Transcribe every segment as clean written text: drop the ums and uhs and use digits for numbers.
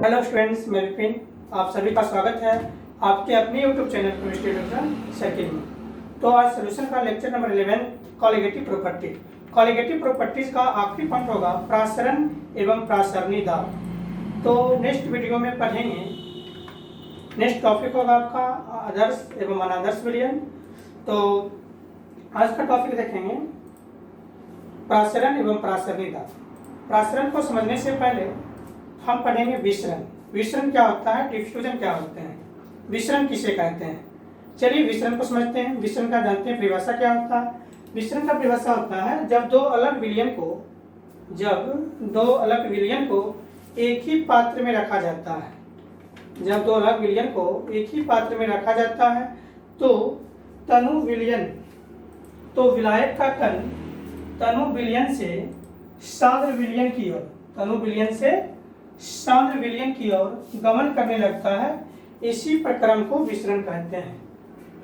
Hello students, मैं विपिन। आप सभी का स्वागत है आपके अपने YouTube channel chemistry tuition circle में। तो आज सोल्यूशन का lecture number 11 colligative property. Colligative properties का आखिरी पॉइंट होगा प्रासरण एवं प्रासरणी दाब। तो नेक्स्ट वीडियो में पढ़ेंगे। नेक्स्ट टॉपिक होगा आपका आदर्श एवं अनादर्श विलयन। तो आज का टॉपिक देखेंगे प्रासरण एवं प्रासरणी दाब। प्रासरण को समझने से पहले हम पढ़ेंगे विसरण। विसरण क्या होता है, डिफ्यूजन क्या होते हैं, विसरण किसे कहते हैं। चलिए विसरण को समझते हैं। विसरण का जानते हैं परिभाषा क्या होता है। विसरण का परिभाषा होता है जब दो अलग विलयन को एक ही पात्र में रखा जाता है। जब दो अलग विलयन को एक ही पात्र में रखा जाता है तो तनु विलयन, तो विलायक का कण तनु विलयन से सांद्र विलयन की ओर, तनु विलयन से सांद्र विलयन की ओर गमन करने लगता है। इसी प्रक्रम को विसरण कहते हैं।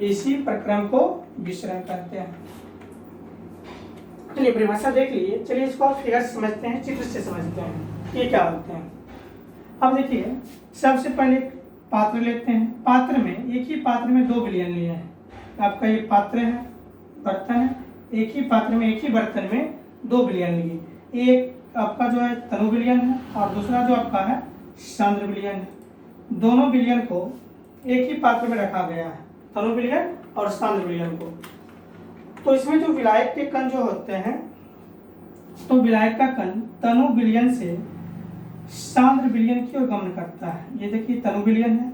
इसी प्रक्रम को विसरण कहते हैं। चलिए परिभाषा देख लीजिए। चलिए इसको आप फिगर से समझते हैं, चित्र से समझते हैं ये क्या होते हैं। अब देखिए, सबसे पहले पात्र लेते हैं। पात्र में एक ही पात्र में दो विलयन लिए हैं। आपका ये पात्र है, बर्तन है। एक ही पात्र में एक ही बर्तन में दो विलयन लिए। एक आपका जो है तनु विलयन है और दूसरा जो आपका है सांद्र विलयन है। दोनों विलयन को एक ही पात्र में रखा गया है, तनु विलयन और सांद्र विलयन को। तो इसमें जो विलायक के कण जो होते हैं, तो विलायक का कण तनु विलयन से सांद्र विलयन की ओर गमन करता है। ये देखिए तनु विलयन है,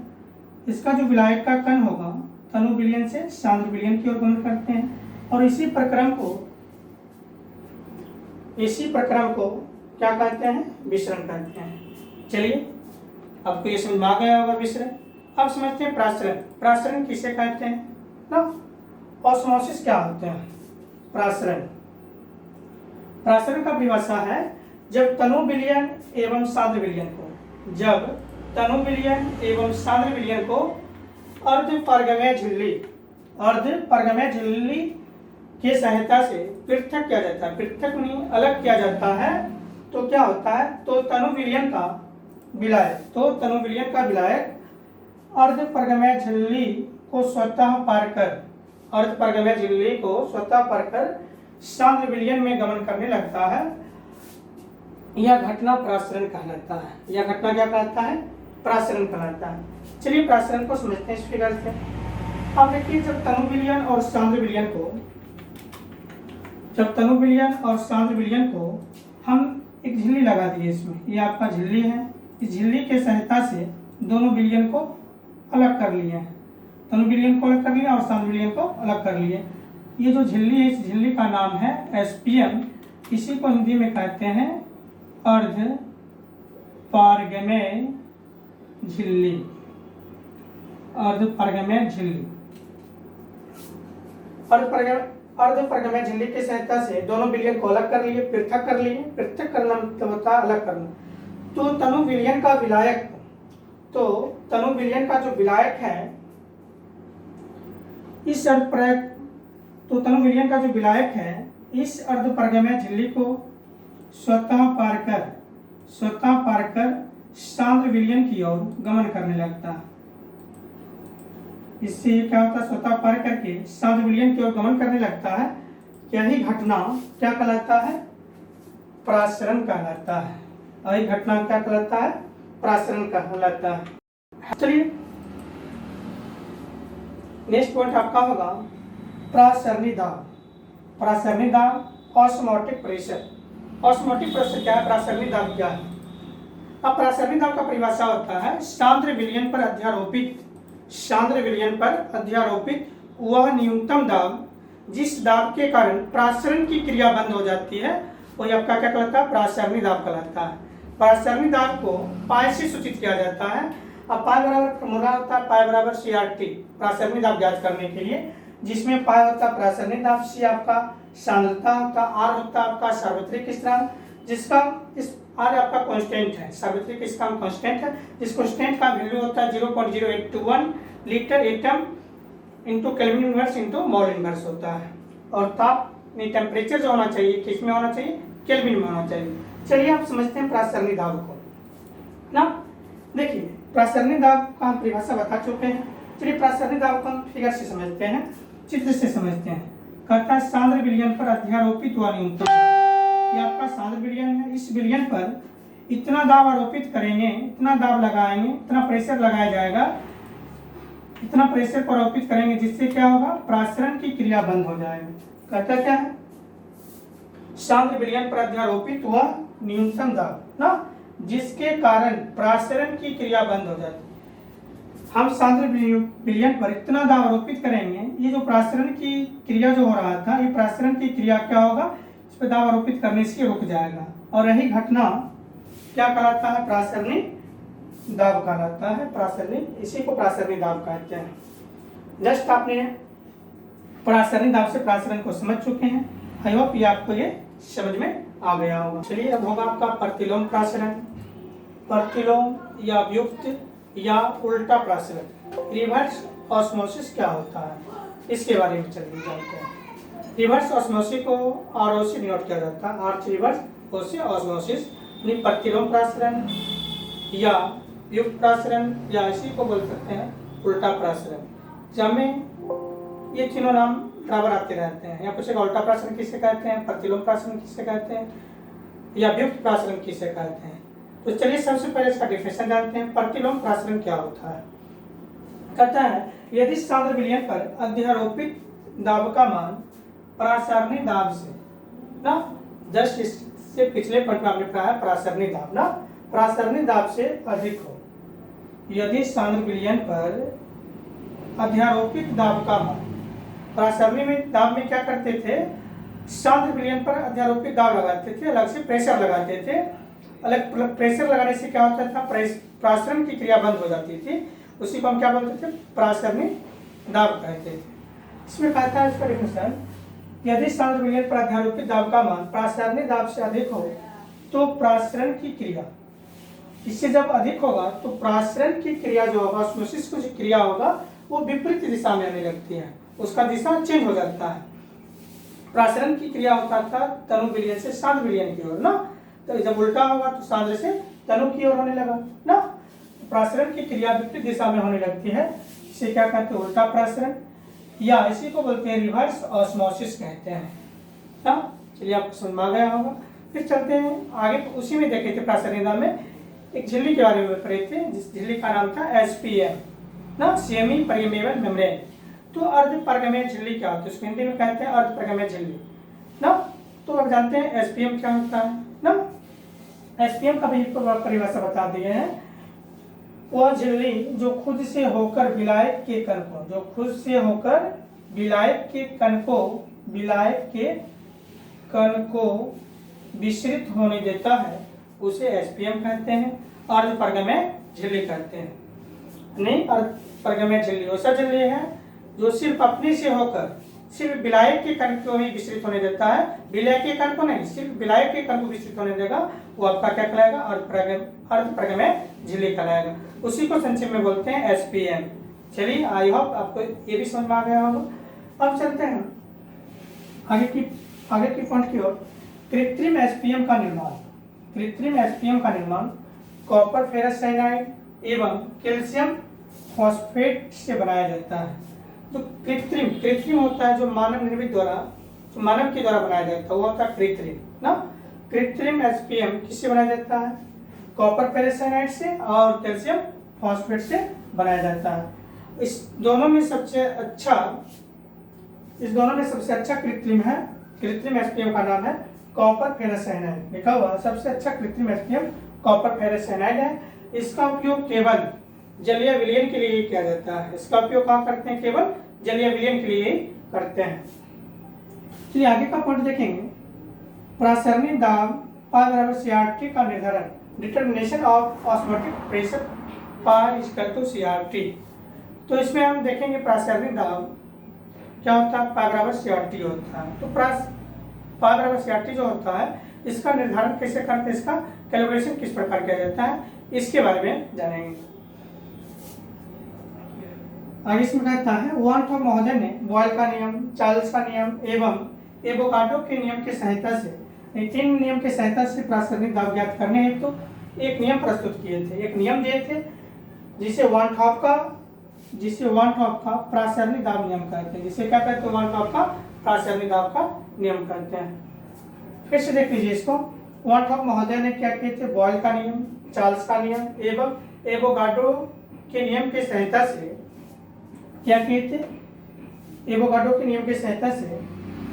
इसका जो विलायक का कण होगा तनु विलयन से सांद्र विलयन की ओर गमन करते हैं। और इसी प्रक्रम को क्या कहते हैं, विसरण कहते हैं। चलिए आपको ये समझ में आ गया होगा विसरण। अब समझते हैं प्रासरण। प्रासरण किसे कहते हैं ना, ऑस्मोसिस क्या होते हैं। प्रासरण का परिभाषा है जब तनु विलयन एवं सांद्र विलयन को अर्धपरगमय झिल्ली के सहायता से पृथक किया जाता है। पृथक नहीं, अलग किया जाता है। तो क्या होता है, तो तनु विलयन का विलायक अर्धपरगमय झिल्ली को स्वतः पार कर सांद्र विलयन में गमन करने लगता है। यह घटना प्रासरण कहलाता है। यह घटना क्या कहलाता है, प्रासरण कहलाता है। चलिए प्रासरण को समझते हैं इस फिगर से। अब देखिए, जब तनु विलयन और सांद्र विलयन को हम एक झिल्ली लगा दिए इसमें, ये आपका झिल्ली है। इस झिल्ली के सहायता से दोनों विलयन को अलग कर लिए हैं। तनु विलयन को अलग कर लिया और सांद्र विलयन को अलग कर लिए। ये जो झिल्ली है, इस झिल्ली का नाम है एसपीएम। इसी को हिंदी में कहते हैं अर्धपारगमय झिल्ली। अर्धपरगमय झिल्ली की सहायता से दोनों विलयन को अलग कर लिए, पृथक करना मतलब होता है अलग करना। तो तनु विलयन का जो विलायक है, इस अर्धपरगमय झिल्ली को स्वतः पार कर सांद्र विलयन की ओर गमन करने लगता है। इससे क्या होता है, स्वतः पार करके सांद्र विलयन की ओर गमन करने लगता है। यही घटना क्या कहलाता है, प्रासरण कहलाता है। यही घटना क्या कहलाता है, प्रासरण कहलाता है। चलिए नेक्स्ट पॉइंट आपका होगा प्रासरणी दाब, ऑस्मोटिक प्रेशर। ऑस्मोटिक प्रेशर क्या है, प्रासरणी दाब क्या है। अब प्रासरणी दाब का परिभाषा होता है सांद्र विलयन पर अध्यारोपित वह न्यूनतम दाब जिस दाब के कारण प्रासरण की क्रिया बंद हो जाती है, वही आपका क्या कहलाता है, प्रासरणी दाब कहलाता है। प्रासरणी दाब को पाई से सूचित किया जाता है। अब पाई बराबर फॉर्मूला होता है पाई बराबर CRT प्रासरणी दाब ज्ञात करने के लिए, जिसमें पाई होता है प्रासरणी दाब, C आपका सांद्रता होता, R होता आपका सार्वत्रिक स्थिरांक, जिसका इस R आपका कांस्टेंट है, सार्वत्रिक स्थिरांक कांस्टेंट है, जिस कांस्टेंट का वैल्यू होता है 0.0821 litre atom into kelvin inverse into mole inverse होता है। और ताप नहीं, टेम्परेचर जो होना चाहिए किस में होना चाहिए, केल्विन में होना चाहिए। चलिए आप समझते हैं प्रासरणी दाब को ना। देखिए प्रासरणी दाब का हम परिभाषा बता चुके हैं। चलिए प्रासरणी दाब को हम फिगर से समझते हैं, चित्र से समझते हैं। कहता है सांद्र विलयन पर अध्यारोपित हुआ न्यूनतम दाब। ये आपका सांद्र विलयन है। इस विलयन पर इतना दाब आरोपित करेंगे, इतना दाब लगाएंगे, इतना प्रेशर लगाया जाएगा, इतना प्रेशर को आरोपित करेंगे जिससे क्या होगा, प्रासरण की क्रिया बंद हो जाएगी। कहता क्या है, सांद्र विलयन पर अध्यारोपित हुआ न्यूनतम दाब ना, जिसके कारण प्रासरण की क्रिया बंद हो जाती है। हम सांद्र विलयन पर इतना दाब आरोपित करेंगे, ये जो प्रासरण की क्रिया जो हो रहा था, ये प्रासरण की क्रिया क्या होगा, इस पर दाब आरोपित करने से रुक जाएगा और यही घटना क्या कहलाता है, प्रासरणी दाब कहलाता है। प्रासरणी, इसी को प्रासरणी दाब कहते हैं। जस्ट आपने प्रासरणी दाब से प्रासरण को समझ चुके हैं। आई होप ये आपको ये समझ में आ गया होगा। चलिए अब होगा आपका प्रतिलोम प्रासरण, प्रतिलोम या व्युत्पन्न या उल्टा प्रासरण। रिवर्स ऑस्मोसिस क्या होता है, इसके बारे में चलिए जानते हैं। रिवर्स ऑस्मोसिस को आरओ से डिनोट किया जाता है, आर्च रिवर्स ऑस्मोसिस। प्रतिलोम प्रासरण या व्युत्पन्न प्रासरण या इसी को बोल सकते हैं उल्टा प्रासरण। जब ये तीनों नाम बराबर आते रहते हैं। या पूछेगा उल्टा प्रासरण किसे कहते हैं, प्रतिलोम प्रासरण किसे कहते हैं, या व्युत्पन्न प्रासरण किसे कहते हैं। तो चलिए सबसे पहले इसका डिफिनेशन जानते हैं। प्रतिलोम प्रासरण क्या होता है। कहता है यदि सांद्र विलयन पर अध्यारोपित दाब का मान प्रासरणी दाब से ना, जस्ट इससे पिछले पॉइंट में हमने पढ़ा है प्रासरणी दाब ना, प्रासरणी दाब से अधिक हो। यदि सांद्र विलयन पर अध्यारोपित दाब का मान, प्रासरणी में दाब में क्या करते थे, सांद्र विलयन पर अध्यारोपित दाब लगाते थे, अलग से प्रेशर लगाते थे। अलग प्रेशर लगाने से क्या होता था, प्रासरण की क्रिया बंद हो जाती थी। उसी को हम क्या बोलते थे, प्रासरणी दाब कहते थे। इसमें कहता है इसका डिफिनेशन, यदि सांद्र विलयन पर अध्यारोपित दाब का मान प्रासरणी दाब से अधिक हो तो प्रासरण की क्रिया, इससे जब अधिक होगा तो प्रासरण की क्रिया जो होगा, ऑस्मोसिस की जो क्रिया होगा वो विपरीत दिशा में आने लगती है, उसका दिशा चेंज हो जाता है। प्रासरण की क्रिया होता था तनु विलयन से सांद्र विलयन की ओर ना, तो जब उल्टा होगा तो सांद्र से तनु की ओर होने लगा ना, प्रासरण की क्रिया विपरीत दिशा में होने लगती है। इसे क्या कहते हैं, उल्टा प्रासरण, या इसी को बोलते हैं रिवर्स ऑस्मोसिस कहते हैं ना। चलिए आपको समझ में आ गया होगा। फिर चलते हैं आगे, उसी में देखे थे प्रासरणी दाब में एक झिल्ली के बारे में पढ़े थे, जिस झिल्ली का नाम था एसपीएम ना, सेमी परमेबल मेम्ब्रेन। तो अर्धपरगम्य झिल्ली क्या होती है, उसको हिंदी में कहते हैं अर्धपरगम्य झिल्ली ना। तो अब जानते हैं एसपीएम क्या होता है ना। एसपीएम का भी परिभाषा बता दिए हैं। वह झिल्ली जो खुद से होकर विलायक के कण को, जो खुद से होकर विलायक के कण को, विलायक के कण को विसरित होने देता है, उसे एसपीएम कहते हैं। अर्धपरगम्य झिल्ली कहते हैं। नहीं, अर्धपरगम्य झिल्ली वैसा झिल्ली है जो सिर्फ अपने से होकर सिर्फ विलायक के कण को ही विसरित होने देता है, विलायक के कण को नहीं, सिर्फ विलायक के कण को विसरित होने देगा, वो आपका क्या कहलाएगा, अर्धपरगम्य झिल्ली कहलाएगा। उसी को संक्षेप में बोलते हैं एसपीएम। चलिए आई होप आपको ये भी समझ में आ गया होगा। अब चलते हैं आगे की पॉइंट की ओर। कृत्रिम एसपीएम का निर्माण, कृत्रिम एसपीएम का निर्माण कॉपर फेरस साइनाइड एवं कैल्शियम फॉस्फेट से बनाया जाता है। जो कृत्रिम होता है, जो मानव निर्मित द्वारा, जो मानव के द्वारा बनाया जाता है, वो होता है कृत्रिम ना। कृत्रिम एसपीएम किससे बनाया जाता है, कॉपर फेरस साइनाइड से और कैल्शियम फॉस्फेट से बनाया जाता है। इस दोनों में सबसे अच्छा कृत्रिम है, कृत्रिम एसपीएम का नाम है कॉपर फेरस साइनाइड। लिखा हुआ सबसे अच्छा कृत्रिम एसपीएम कॉपर फेरस साइनाइड है। इसका उपयोग केवल जलीय विलयन के लिए किया जाता है। इसका उपयोग कहाँ करते हैं, केवल जलीय विलयन के लिए करते हैं। चलिए आगे का पॉइंट देखेंगे। प्रासरणी दाब पाई बराबर सीआरटी का निर्धारण, determination of osmotic pressure pi equal to CRT. तो इसमें हम देखेंगे प्रासरणी दाब क्या होता है, पाई बराबर सीआरटी होता है। तो पाई बराबर सीआरटी जो होता है, इसका निर्धारण कैसे करते हैं, इसका कैलकुलेशन किस प्रकार किया जाता है, इसके बारे में जानेंगे। आगे इसमें कहता है वॉल्टॉफ महोदय ने बॉयल का नियम, चार्ल्स का नियम एवं एवोगाड्रो के नियम की सहायता से, तीन नियम की सहायता से प्रासरणी दाब ज्ञात करने हेतु एक नियम प्रस्तुत किए थे, एक नियम दिए थे जिसे वन टॉप का प्रासरणिक दाब नियम कहते हैं। जिसे क्या कहते हैं? वन टॉप का प्रासरणिक दाब का नियम कहते हैं। फिर से देख लीजिए इसको। वन टॉप महोदय ने क्या किए थे? बॉयल का नियम, चार्ल्स का नियम एवं एवोगाड्रो के नियम की सहायता से क्या किए थे? एवोगाड्रो के नियम की सहायता से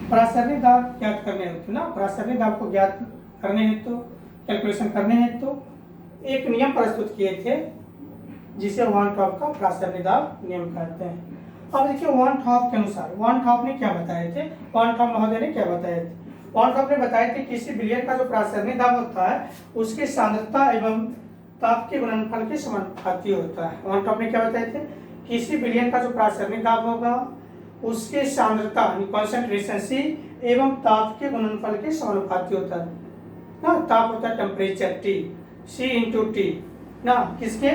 प्रासरणिक दाब ज्ञात करने हेतु ना, प्रासरणिक दाब को ज्ञात करने हेतु, कैलकुलेशन करने हेतु एक नियम प्रस्तुत किए थे जिसे वन टॉप का प्रासरणिक दाब नियम कहते हैं। अब देखिए वन टॉप के अनुसार वन टॉप ने क्या बताए थे? वन टॉप महोदय ने क्या बताए थे? वन टॉप ने बताए थे किसी विलयन का जो प्रासरणिक दाब होता है उसकी सांद्रता एवं ताप के गुणनफल के समानुपाती होता है। वन टॉप ने क्या बताए थे? किसी विलयन का जो प्रासरणिक दाब होगा उसकी सांद्रता कॉन्सेंट्रेशन सी एवं ताप के गुणनफल के समानुपाती होता है ना। ताप होता है टेम्परेचर टी, सी इंटू टी ना, किसके?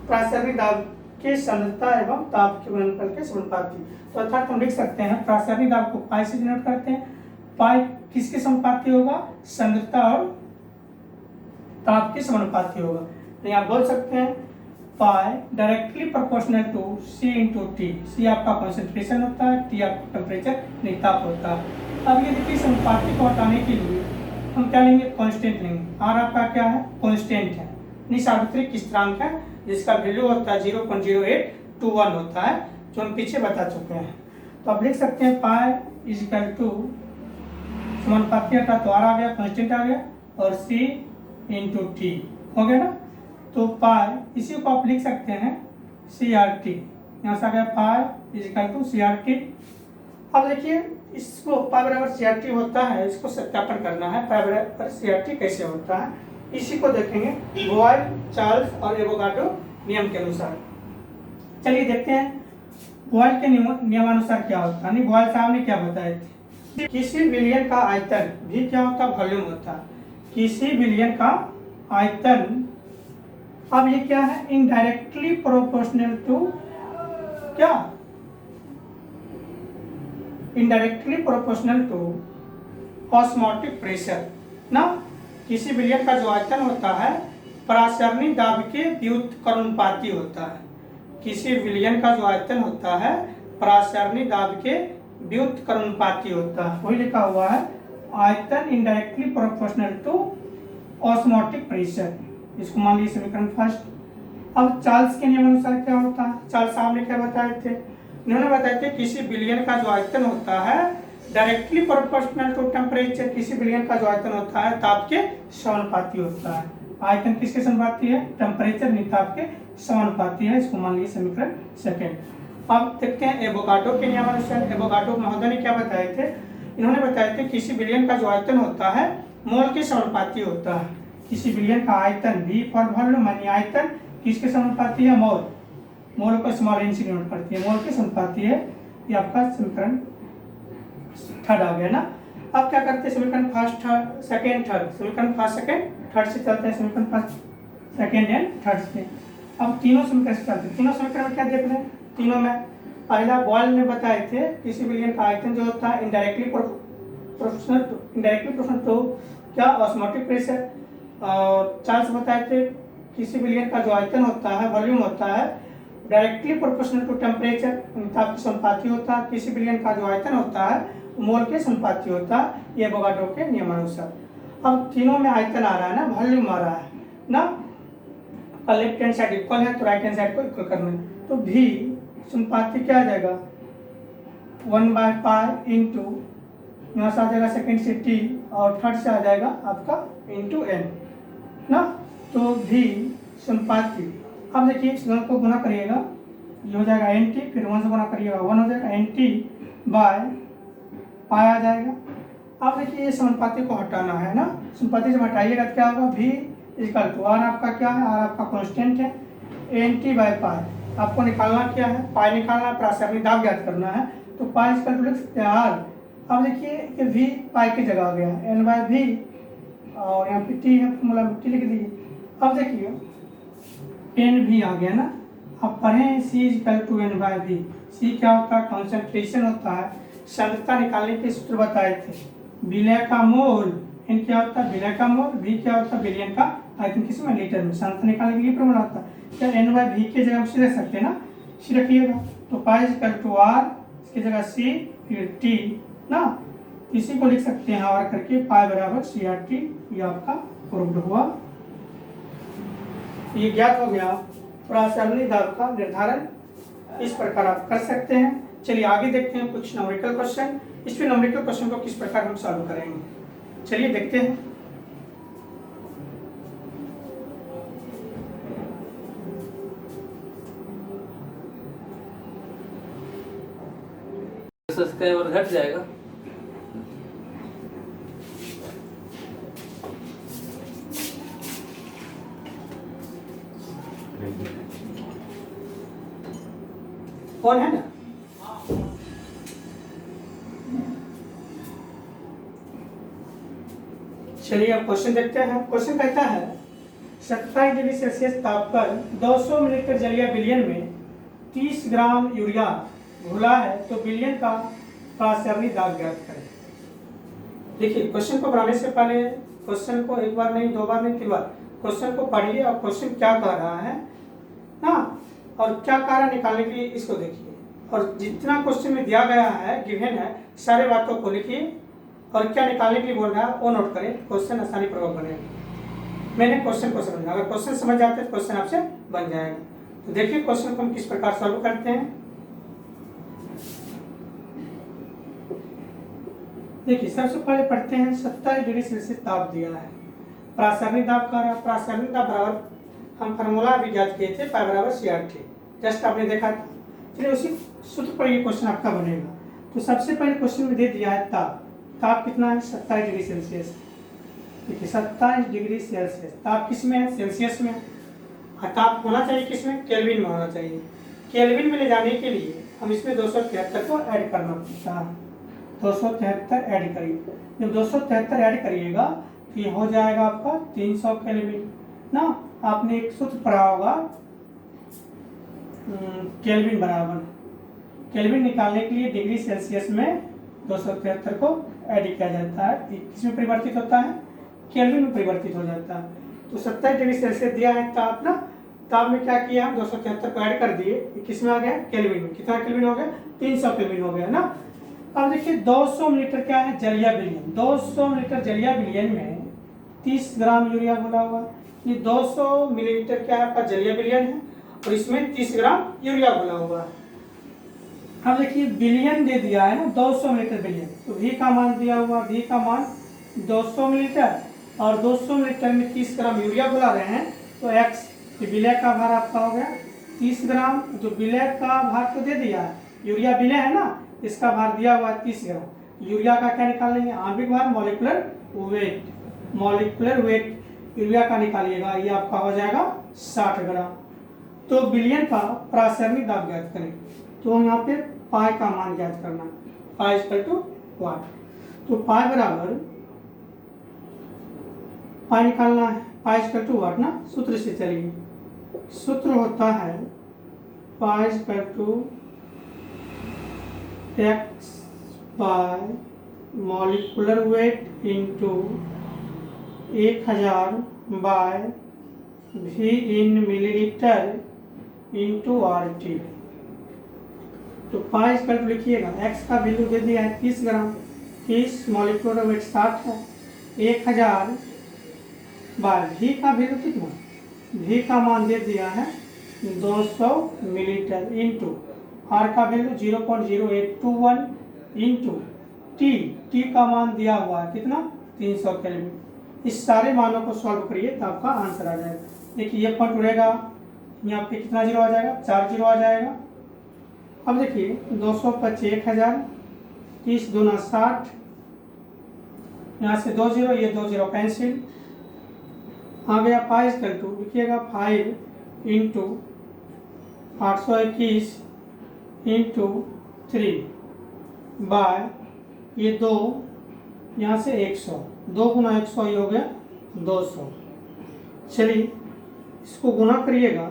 प्रासरणिक दाब के सांद्रता एवं ताप के गुणनफल के समानुपाती। तो अर्थात हम लिख सकते हैं प्रासरणिक दाब को पाई से डिनोट करते हैं। पाई किसके समानुपाती होगा? सांद्रता और ताप के समानुपाती होगा। तो यहाँ बोल सकते हैं pi directly proportional to C into T. C आपका कॉन्सेंट्रेशन होता है, टी आपका टेम्परेचर नहीं ताप होता है। अब ये देखिए समानुपाती को हटाने के लिए हम क्या लेंगे? कांस्टेंट लेंगे। आर आपका क्या है? कांस्टेंट है, निसार्वत्रिक स्थिरांक है जिसका वैल्यू होता है 0.0821 होता है, जो हम पीछे बता चुके हैं। तो आप लिख सकते हैं पाई इज इक्वल टू समानुपाती हटा तो आर आ गया, कांस्टेंट आ गया और सी इंटू टी हो गया ना। तो पाई इसी को आप लिख सकते हैं सी आर टी, यहाँ से आ गया pi is equal to C R T. अब देखिए इसको पाई बराबर सी आर टी होता है, इसको सत्यापन करना है पाई बराबर सी आर टी कैसे होता है, इसी को देखेंगे बॉयल, चार्ल्स और एवोगाड्रो नियम के अनुसार। चलिए देखते हैं बॉयल के नियमानुसार क्या होता है। बॉयल साहब ने क्या बताए थे? किसी विलयन का आयतन भी क्या होता है? वॉल्यूम होता है। किसी विलयन का आयतन, अब ये क्या है? इनडायरेक्टली प्रोपोर्शनल टू क्या? Indirectly proportional to osmotic pressure ना। किसी विलयन का जो आयतन होता है प्रासरणिक दाब के व्युत्क्रमानुपाती होता है। किसी विलयन का जो आयतन होता है प्रासरणिक दाब के व्युत्क्रमानुपाती होता है, वही लिखा हुआ है आयतन indirectly proportional to osmotic pressure. इसको मान लीजिए समीकरण फर्स्ट। अब चार्ल्स के नियम अनुसार क्या होता है? चार्ल्स साहब ने क्या बताए थे? इन्होंने बताया थे किसी विलयन का जो आयतन होता है डायरेक्टली प्रोपोर्शनल टू टेम्परेचर। किसी विलयन का जो आयतन होता है ताप के समानुपाती होता है। आयतन किसके समानुपाती है? टेम्परेचर नहीं, ताप के समानुपाती है। इसको मान लीजिए समीकरण सेकेंड। अब देखते हैं एवोगाड्रो के नियमानुसार एवोगाड्रो महोदय ने क्या बताए थे? इन्होंने बताया थे किसी विलयन का जो आयतन होता है मोल के समानुपाती होता है। किसी विलयन का आयतन भी फॉर वॉल्यूम मानिए आयतन किसके समानुपाती है? मोल। मोल को स्मॉल एन से डिनोट करती है, मोल के समानुपाती है। ये आपका समीकरण थर्ड आ गया ना। अब क्या करते हैं? समीकरण फर्स्ट, थर्ड, सेकेंड, थर्ड, समीकरण फर्स्ट, सेकेंड, थर्ड से चलते हैं। समीकरण फर्स्ट, सेकेंड एंड थर्ड से अब तीनों समीकरण से चलते हैं। तीनों समीकरण में क्या देख रहे हैं? तीनों में पहला बॉयल ने बताए थे किसी विलयन का आयतन जो होता है इनडायरेक्टली प्रोपोर्शनल टू क्या? Osmotic pressure. और चार्ल्स बताए थे किसी विलयन का जो आयतन होता है वॉल्यूम होता है डायरेक्टली प्रोपोर्शनल टू टेम्परेचर, ताप के समानुपाती होता है। किसी विलयन का जो आयतन होता है मोल के समानुपाती होता है, ये एवोगाड्रो के नियमानुसार। अब तीनों में आयतन आ रहा है ना, वॉल्यूम आ रहा है ना। लेफ्ट हैंड साइड इक्वल है तो राइट हैंड साइड को इक्वल करना है, तो भी समानुपाती क्या आ जाएगा? 1/पाई इंटू यहाँ से आ जाएगा सेकेंड से टी और थर्ड से आ जाएगा आपका इंटू एन ना। तो भी समानुपाती, अब देखिए इस दोनों को गुना करिएगा, ये हो जाएगा एन टी, फिर 1 से गुना करिएगा 1 हो जाएगा, एन टी बाय पाई आ जाएगा। अब देखिए ये समानुपाती को हटाना है ना, समानुपाती जब हटाइएगा तो क्या होगा? भी इक्वल टू आर आपका क्या है? आर आपका कांस्टेंट है, एन टी बाय पाई। आपको निकालना क्या है? पाई निकालना, प्रासरणिक दाब ज्ञात करना है, तो पाई इक्वल टू लिख सकते हैं आर। अब देखिए कि वी पाई की जगह आ गया, एन बाय वी और यहाँ पे टी है, फॉर्मूला में टी लिख दीजिए। अब देखिए एन भी आ गया ना। अब पढ़ें C equal to N by V. C क्या होता है? कॉन्सेंट्रेशन होता है। सांद्रता निकालने के सूत्र बताए थे, विलय का मोल एन क्या होता है विलय का मोल, वी क्या होता है बिलियन का आयतन किसमें लीटर में, सांद्रता निकालने के लिए फॉर्मूला आता है। क्या एन बाय वी की जगह हम सी रख सकते हैं ना, सी रखिएगा तो पाई इक्वल टू आर, इसकी जगह सी फिर टी ना, इसी को लिख सकते हैं आर करके, पाई बराबर सी आर टी, ये आपका प्रूव्ड हुआ। ये ज्ञात हो गया प्रासरणीय दाब का निर्धारण, इस प्रकार आप कर सकते हैं। चलिए आगे देखते हैं कुछ न्यूमेरिकल क्वेश्चन, इसमें न्यूमेरिकल क्वेश्चन को किस प्रकार हम सॉल्व करेंगे, चलिए देखते हैं। सब्सक्राइबर घट जाएगा। कौन है ना, चलिए अब क्वेश्चन देखते हैं। क्वेश्चन कहता है 27 डिग्री सेल्सियस ताप पर 200 मिलीलीटर जलीय विलयन में 30 ग्राम यूरिया घुला है तो विलयन का प्रासरणीय दाब ज्ञात करें। देखिए क्वेश्चन को बनाने से पहले क्वेश्चन को एक बार नहीं, दो बार नहीं, तीन बार क्वेश्चन को पढ़िए और क्वेश्चन क्या कह रहा है ना, और क्या कार्य निकालने के लिए इसको देखिए, और जितना क्वेश्चन में दिया गया है गिवन है सारे बातों को लिखिए और क्या निकालने के लिए बोल रहा है वो नोट करें, क्वेश्चन आसानी पूर्वक बनेगा। मैंने क्वेश्चन को समझना, अगर क्वेश्चन समझ जाते हैं तो क्वेश्चन आपसे बन जाएगा। तो देखिए क्वेश्चन को हम किस प्रकार सॉल्व करते हैं। देखिए सबसे पहले पढ़ते हैं 27 डिग्री सेल्सियस ताप दिया है, प्रासरणीय दाब का रहा, प्रासरणीय दाब बराबर हम फार्मूला भी ज्ञात किए थे, पाई बराबर सी आर टी, जस्ट आपने देखा था। चलिए उसी सूत्र पर ये क्वेश्चन आपका बनेगा। तो सबसे पहले क्वेश्चन में दे दिया है ताप, ताप कितना है 27 डिग्री सेल्सियस। देखिए 27 डिग्री सेल्सियस ताप किस में है, सेल्सियस में। ताप होना चाहिए किस में, केल्विन में होना चाहिए। केल्विन में ले जाने के लिए हम इसमें 273 को ऐड करना पड़ता है, 273 ऐड करिए। जब 273 ऐड करिएगा तो ये हो जाएगा आपका 300 केल्विन ना। आपने एक सूत्र पढ़ा होगा केल्विन बराबर, केल्विन निकालने के लिए डिग्री सेल्सियस में 273 को ऐड किया जाता है, किसमें परिवर्तित होता है, केल्विन में परिवर्तित हो जाता है। तो 27 डिग्री सेल्सियस दिया है ताप ना, ताप में क्या किया हम 273 को ऐड कर दिए, किस में आ गया, केल्विन में। कितना केल्विन हो गया, 300 केल्विन हो गया ना। अब देखिए 200 मिलीलीटर क्या है, जलीय विलयन, 200 मिलीलीटर जलीय विलयन में 30 ग्राम यूरिया घुला हुआ। ये 200 मिलीलीटर क्या है आपका जलीय विलयन है और इसमें 30 ग्राम यूरिया घुला हुआ है। अब देखिए विलयन दे दिया है ना 200 मिलीलीटर विलयन, तो V का मान दिया हुआ, V का मान 200 मिलीलीटर और 200 मिलीलीटर में 30 ग्राम यूरिया घुला रहे हैं, तो X विलय का भार आपका हो गया 30 ग्राम। जो विलय का भार तो दे दिया है, यूरिया विलय है ना, इसका भार दिया हुआ है 30 ग्राम। यूरिया का क्या निकालेंगे, आणविक भार, molecular weight, molecular weight urea का निकालिएगा, ये आपका हो जाएगा 60 ग्राम। तो विलयन का प्रासरणीय दाब ज्ञात करें, तो यहाँ पे पाई का मान ज्ञात करना, पाई इक्वल टू वाट। तो पाई बराबर, पाई निकालना है, पाई इक्वल टू वाट ना, सूत्र से चलिए। सूत्र होता है pi equal to x by molecular weight into 1000 by V in millilitre into RT। तो पाई इक्वल टू लिखिएगा, x का वैल्यू दे दिया है 30 ग्राम, 30 मॉलिक्यूलर वेट 60 है, 1000 बाय V का वैल्यू कितना, V का मान दे दिया है 200 मिलीलीटर इंटू R का वैल्यू 0.0821 इंटू T का मान दिया हुआ है कितना 300 केल्विन। इस सारे मानों को सॉल्व करिए तो आपका आंसर आ जाएगा। देखिए ये पॉइंट उड़ेगा, यहाँ पे कितना जीरो आ जाएगा, 4 जीरो आ जाएगा। अब देखिए 225 1000, 30 दूना 60, यहाँ से 2 जीरो, ये 2 जीरो कैंसिल, आ गया पाई इक्वल टू लिखिएगा 5 इंटू 821 इंटू 3 बाय ये 2, यहाँ से 100, 2 गुना 100 ही हो गया 200। चलिए इसको गुना करिएगा,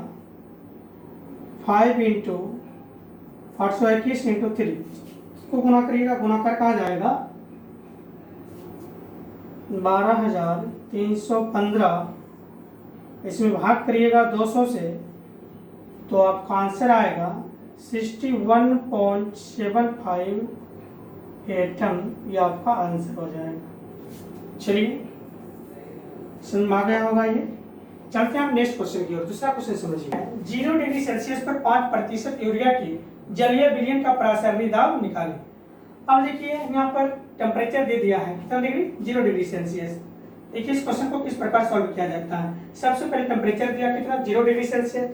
5 इंटू 821 इंटू 3, इसको गुना करिएगा, गुना कर कहा जाएगा 12,315 इसमें भाग करिएगा 200 से तो आपका आंसर आएगा 61.75 एटम। ये आपका आंसर हो जाएगा। चलिए समझ में आ गया होगा ये। चलते हैं हम नेक्स्ट क्वेश्चन की ओर। दूसरा क्वेश्चन समझिए। 0 डिग्री सेल्सियस पर 5% यूरिया की जलीय विलयन का प्रासरणीय दाब निकालें। अब देखिए यहाँ पर टेम्परेचर दे दिया है कितना डिग्री, 0 डिग्री सेल्सियस। देखिए इस क्वेश्चन को किस प्रकार सॉल्व किया जाता है। सबसे पहले टेम्परेचर दिया कितना, 0 डिग्री सेल्सियस।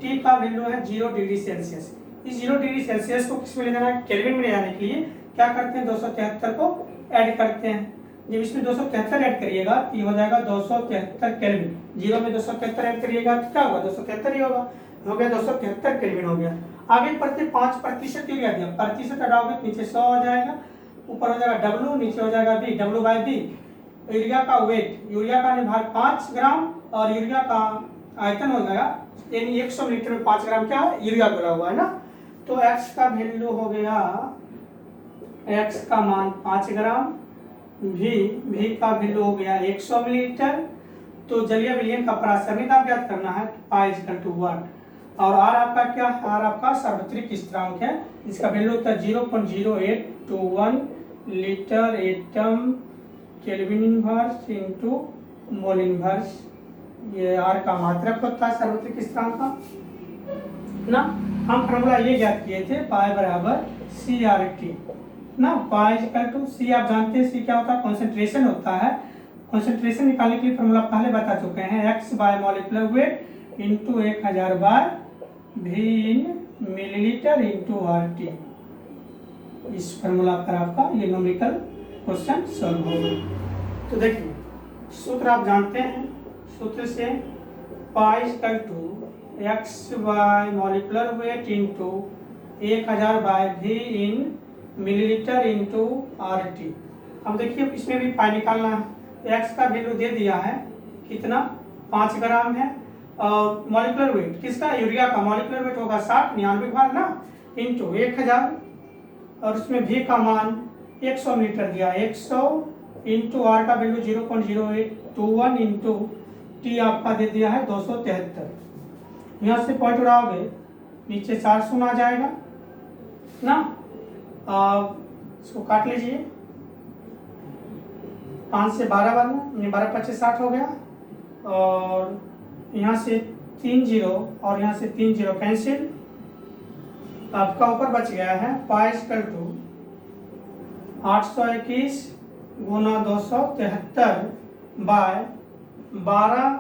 टी का वैल्यू है 0 डिग्री सेल्सियस। इस 0 डिग्री सेल्सियस को किस में ले जाना है, केल्विन में ले जाने के लिए क्या करते हैं, 273 को ऐड करते हैं। जब इसमें 273 ऐड करिएगा तो ये हो जाएगा 273 केल्विन। 0 में 273 ऐड करिएगा तो क्या होगा, 273 ही होगा। हो गया 273 केल्विन हो गया। आगे बढ़ते 5% यूरिया दिया, प्रतिशत हटाओगे नीचे 100 हो जाएगा, ऊपर हो जाएगा W, नीचे हो जाएगा B, W/B। यूरिया का वेट, यूरिया का भाग 5 ग्राम और यूरिया का आयतन हो गया, यानी 100 लीटर में 5 ग्राम क्या है, यूरिया घोला हुआ है ना। तो X का वैल्यू हो गया, X का मान 5 ग्राम, V का वैल्यू हो गया 100 मिलीलीटर। तो जलीय विलयन का प्रासरणीय दाब ज्ञात करना है, π=1। और R आपका क्या है, R आपका सार्वत्रिक स्थिरांक है, इसका वैल्यू होता है 0.0821 litre atom kelvin inverse into mole inverse. ये R का मात्रक होता है सार्वत्रिक स्थिरांक का ना। हम फॉर्मूला ये ज्ञात किए थे, पाई बराबर CRT ना। C आप जानते हैं, C क्या होता है, कॉन्सेंट्रेशन होता है। कॉन्सेंट्रेशन निकालने के लिए फॉर्मूला पहले बता चुके हैं, X by molecular weight into 1000 by V in millilitre into RT। इस फॉर्मूला पर आपका ये न्यूमेरिकल क्वेश्चन सॉल्व होगा। तो देखिए सूत्र आप जानते हैं, सूत्र से X by molecular weight into 1000 by V in millilitre into RT। अब देखिए इसमें भी पाई निकालना है। X का वैल्यू दे दिया है कितना, 5 ग्राम है। और मॉलिक्यूलर वेट किसका, यूरिया का मॉलिक्यूलर वेट होगा 60, 99 भाग ना, इंटू 1000। और उसमें V का मान 100 मिलीलीटर दिया, 100 इंटू R का वैल्यू 0.0821 इंटू T आपका दे दिया है 273। यहाँ से पॉइंट उड़ाओगे नीचे 4 शून्य आ जाएगा ना। इसको काट लीजिए, 5 से 12 बनना, 12 25 60 हो गया। और यहाँ से 3 0 और यहाँ से 3 0 कैंसिल। आपका ऊपर बच गया है π=821 गुना 273 बाय 12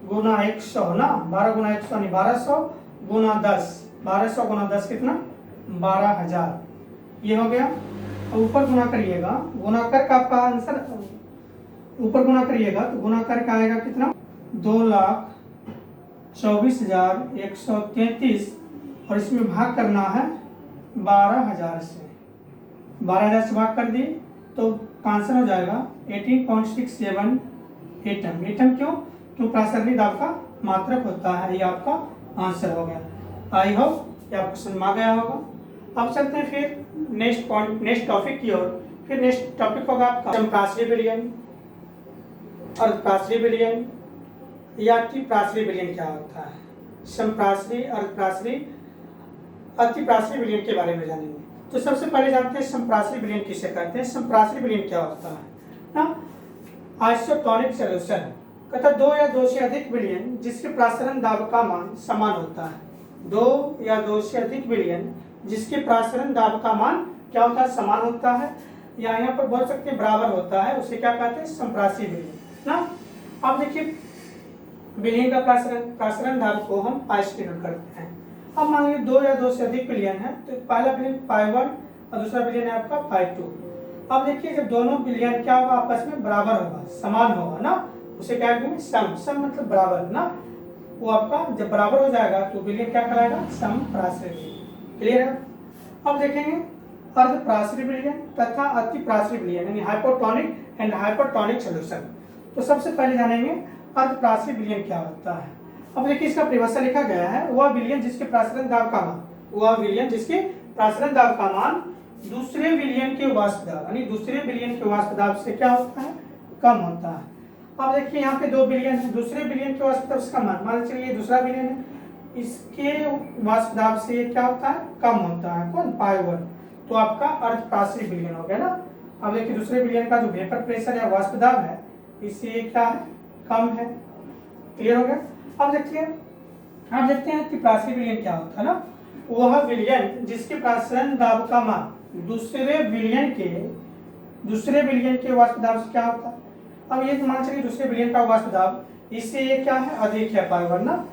गुना 100 ना, 12 गुना 100 नहीं, 1200 गुना 10, 1200 गुना 10 कितना, 12,000। ये हो गया। ऊपर गुना करिएगा, गुना कर का आपका आंसर, ऊपर गुना करिएगा तो गुना कर का आएगा कितना, 2,24,133। और इसमें भाग करना है 12,000 से, 12,000 से भाग कर दिए तो आंसर हो जाएगा 18.67 एटम। एटम क्यों, क्यों प्रासरणीय दाब का मात्रक होता है। ये आपका आंसर हो गया। आई होप ये आपको समझ में आ गया होगा। अब चलते हैं फिर नेक्स्ट टॉपिक की ओर। फिर नेक्स्ट टॉपिक होगा आपका समप्रासरीय विलयन, अर्धप्रासरीय विलयन या अतिप्रासरीय विलयन क्या होता है। समप्रासरीय, अर्धप्रासरीय, अतिप्रासरीय विलयन के बारे में जानेंगे। तो सबसे पहले जानते हैं समप्रासरीय विलयन किसे कहते हैं। समप्रासरीय विलयन क्या होता है ना, आइसोटोनिक सॉल्यूशन कहता 2 या 2 से अधिक विलयन जिसके प्रासरण दाब का मान समान होता है। 2 या 2 से अधिक विलयन जिसके प्रासरण दाब का मान क्या होता है, समान होता है, या यहाँ पर बोल सकते हैं बराबर होता है, उसे क्या कहते हैं, समप्रासरीय विलयन ना। अब देखिए विलयन का प्रासरण दाब को हम पाई से डिनोट करते हैं। अब मान लीजिए 2 या 2 से अधिक विलयन है, तो पहला विलयन π1 और दूसरा विलयन है आपका π2। अब देखिए जब दोनों विलयन क्या होगा, आपस में बराबर होगा, समान होगा ना, उसे क्या कहेंगे, सम मतलब बराबर ना। वो आपका जब बराबर हो जाएगा तो विलयन क्या कहलाएगा, समप्रासरीय। क्लियर है। अब देखेंगे अर्धप्रासरीय विलयन तथा अतिप्रासरीय विलयन, यानी हाइपोटोनिक एंड हाइपरटोनिक सॉल्यूशन। तो सबसे पहले जानेंगे अर्धप्रासरीय विलयन क्या होता है। अब देखिए इसका परिभाषा लिखा गया है, वह विलयन जिसके प्रासरण दाब का मान, वह विलयन जिसके प्रासरण दाब का मान दूसरे विलयन के वाष्प दाब, यानी दूसरे विलयन के वाष्प दाब से क्या होता है, कम होता है। अब देखिए यहाँ पे 2 विलयन है, दूसरे विलयन के वाष्प दाब से कम है, मान चलिए दूसरा विलयन है, इसके वाष्प दाब से क्या होता है, कम होता है, कौन, पाई1, तो आपका अर्धप्रासरी विलयन हो गया ना। अब देखिए दूसरे विलयन का जो वेपर प्रेशर या वाष्प दाब है इससे क्या है, कम है, क्लियर हो गया। अब देखते हैं कि प्रासरी विलयन क्या होता है ना, वह विलयन जिसके प्रासरण दाब का मान दूसरे विलयन के वाष्प दाब से क्या होता है। अब ये मान चलिए दूसरे विलयन का वाष्प दाब इससे ये क्या है, अधिक है पाई1 ना।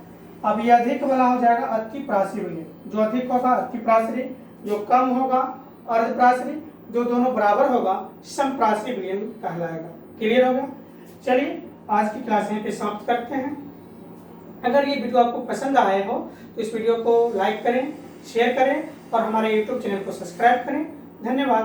अब ये अधिक वाला हो जाएगा अति प्रासरी विलयन, जो अधिक होगा अति प्रासरी, जो कम होगा अर्धप्रासरी, जो दोनों बराबर होगा समप्रासरी विलयन कहलाएगा, क्लियर हो गया। चलिए आज की क्लास यहीं पे समाप्त करते हैं। अगर ये वीडियो आपको पसंद आए हो तो इस वीडियो को लाइक करें, शेयर करें और हमारे YouTube चैनल को सब्सक्राइब करें। धन्यवाद।